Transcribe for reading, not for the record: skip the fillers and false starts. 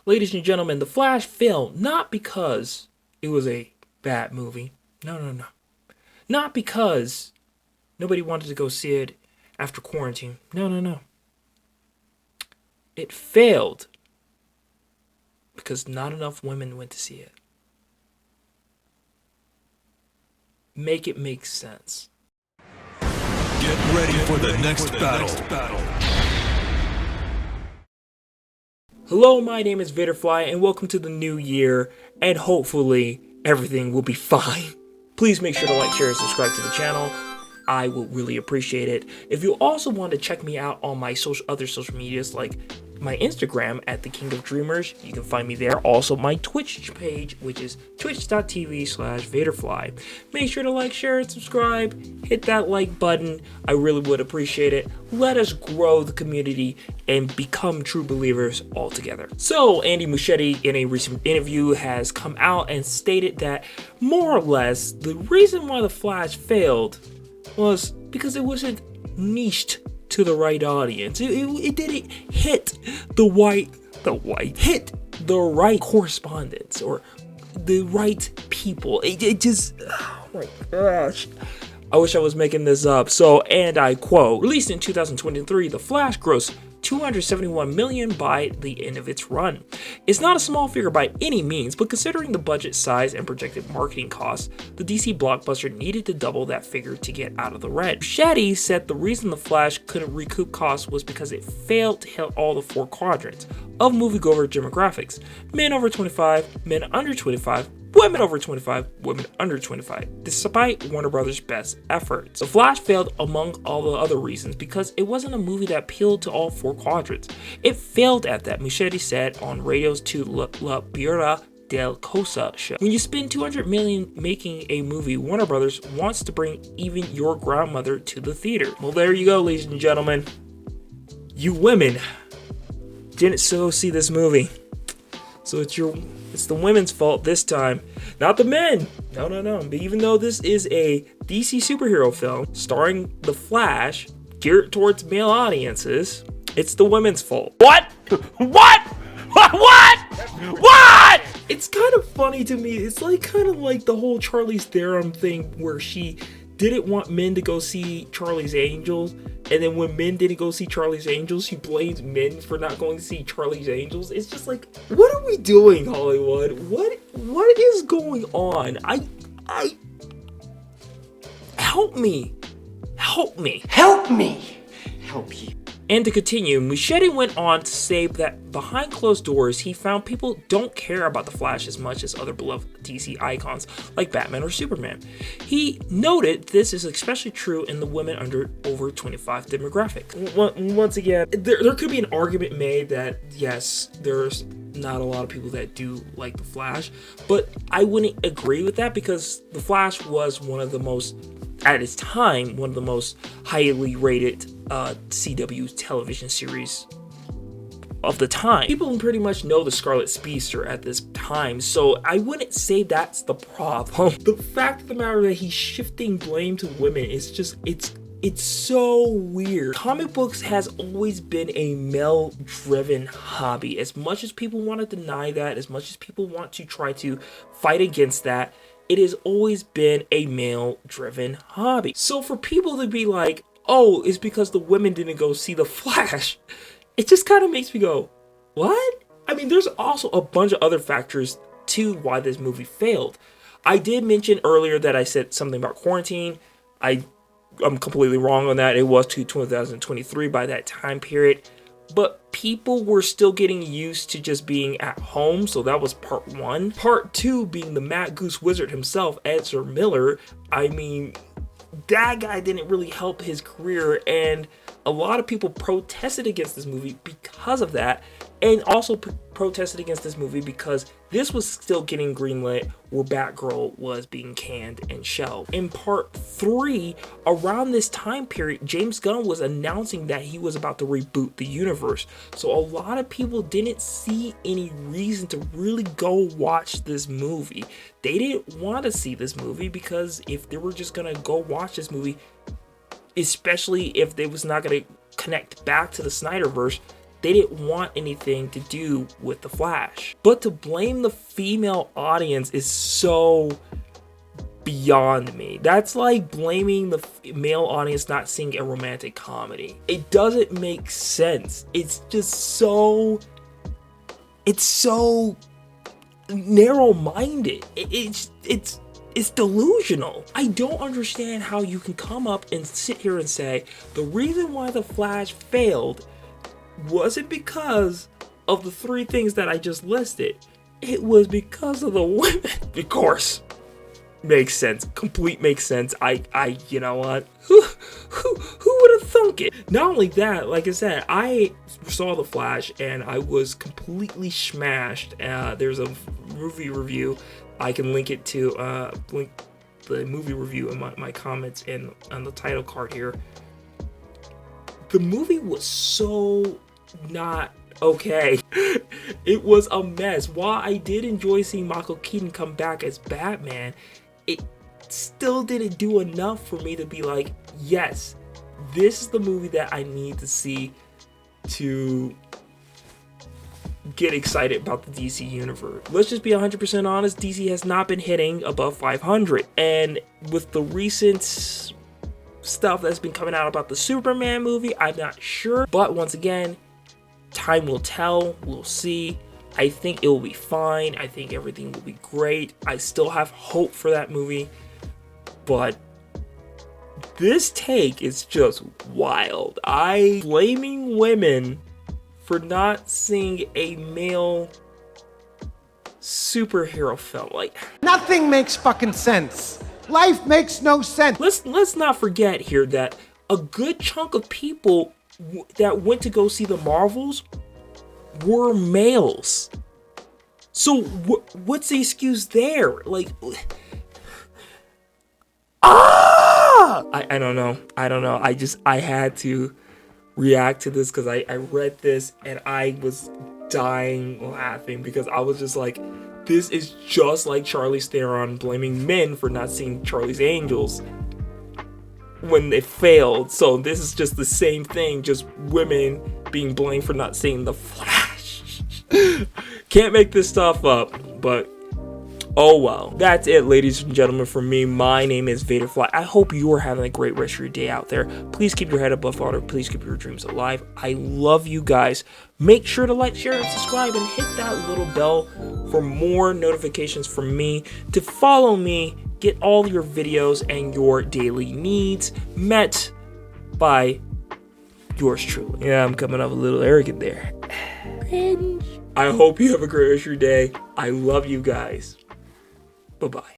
Ladies and gentlemen, The Flash failed not because it was a bad movie. No. Not because nobody wanted to go see it after quarantine. No. It failed because not enough women went to see it. Make it make sense. Get ready for the next battle. Hello, my name is Vaderfly, and welcome to the new year, and hopefully everything will be fine. Please make sure to like, share, and subscribe to the channel. I will really appreciate it. If you also want to check me out on my other social medias, like my Instagram at The King of Dreamers, you can find me there. Also, my Twitch page, which is twitch.tv/Vaderfly. Make sure to like, share, and subscribe. Hit that like button. I really would appreciate it. Let us grow the community and become true believers all together. So, Andy Muschietti, in a recent interview, has come out and stated that, more or less, the reason why The Flash failed was because it wasn't niched to the right audience. It didn't hit the right correspondence or the right people. It just, oh my gosh. I wish I was making this up. So, and I quote, released in 2023, The Flash grossed $271 million by the end of its run. It's not a small figure by any means, but considering the budget size and projected marketing costs, the DC blockbuster needed to double that figure to get out of the red. Muschietti said the reason The Flash couldn't recoup costs was because it failed to hit all the four quadrants of moviegoer demographics: men over 25, men under 25, women over 25, women under 25, despite Warner Brothers' best efforts. The Flash failed among all the other reasons because it wasn't a movie that appealed to all four quadrants. It failed at that, Muschietti said on radio's To La Birra del Cosa show. When you spend $200 million making a movie, Warner Brothers wants to bring even your grandmother to the theater. Well, there you go, ladies and gentlemen. You women didn't so see this movie. So it's the women's fault this time, not the men. No. But even though this is a DC superhero film starring The Flash, geared towards male audiences, it's the women's fault. What? It's kind of funny to me. It's kind of like the whole Charlize Theron thing where she didn't want men to go see Charlie's Angels, and then when men didn't go see Charlie's Angels, she blames men for not going to see Charlie's Angels. It's just like, what are we doing, Hollywood? What is going on? I help me. Help you. And to continue, Muschietti went on to say that behind closed doors, he found people don't care about The Flash as much as other beloved DC icons like Batman or Superman. He noted this is especially true in the women over 25 demographic. Once again, there could be an argument made that yes, there's not a lot of people that do like The Flash, but I wouldn't agree with that because The Flash was one of the most highly rated CW television series of the time. People pretty much know the Scarlet Speedster at this time, so I wouldn't say that's the problem. The fact of the matter that he's shifting blame to women is just, it's so weird. Comic books has always been a male-driven hobby. As much as people want to deny that, as much as people want to try to fight against that, it has always been a male-driven hobby. So for people to be like, oh, it's because the women didn't go see The Flash, it just kind of makes me go, what? I mean, there's also a bunch of other factors to why this movie failed. I did mention earlier that I said something about quarantine. I'm completely wrong on that. It was to 2023 by that time period. But people were still getting used to just being at home, so that was part one. Part two being the Mad Goose Wizard himself, Ezra Miller. I mean, that guy didn't really help his career, and a lot of people protested against this movie because of that, and also protested against this movie because this was still getting greenlit where Batgirl was being canned and shelved. In part 3, around this time period, James Gunn was announcing that he was about to reboot the universe. So a lot of people didn't see any reason to really go watch this movie. They didn't want to see this movie because if they were just gonna go watch this movie, especially if they was not gonna connect back to the Snyderverse, They didn't want anything to do with the Flash. But to blame the female audience is so beyond me. That's like blaming the male audience not seeing a romantic comedy. It doesn't make sense. It's just so... It's so narrow-minded. It's delusional. I don't understand how you can come up and sit here and say the reason why the Flash failed wasn't because of the 3 things that I just listed. It was because of the women. Of course. Makes sense. Complete makes sense. You know what? Who would have thunk it? Not only that, like I said, I saw The Flash and I was completely smashed. There's a movie review. I can link it to, link the movie review in my comments and on the title card here. The movie was so not okay. It was a mess. While I did enjoy seeing Michael Keaton come back as Batman, it still didn't do enough for me to be like, yes, this is the movie that I need to see to get excited about the DC universe. Let's just be 100% honest, DC has not been hitting above 500. And with the recent stuff that's been coming out about the Superman movie, I'm not sure. But once again, time will tell. We'll see. I think it will be fine. I think everything will be great. I still have hope for that movie. But this take is just wild. Blaming women for not seeing a male superhero film. Like, nothing makes fucking sense. Life makes no sense. Let's not forget here that a good chunk of people that went to go see the Marvels were males. So what's the excuse there? Like, I don't know. I had to react to this because I read this and I was dying laughing because I was just like, this is just like Charlize Theron blaming men for not seeing Charlie's Angels when they failed. So this is just the same thing, just women being blamed for not seeing The Flash. Can't make this stuff up, but oh well. That's it, ladies and gentlemen, from me. My name is Vaderfly. I hope you are having a great rest of your day out there. Please keep your head above water. Please keep your dreams alive. I love you guys. Make sure to like, share, and subscribe, and hit that little bell for more notifications from me. To follow me, get all your videos and your daily needs met by yours truly. Yeah, I'm coming off a little arrogant there. Cringe. I hope you have a great rest of your day. I love you guys. Bye-bye.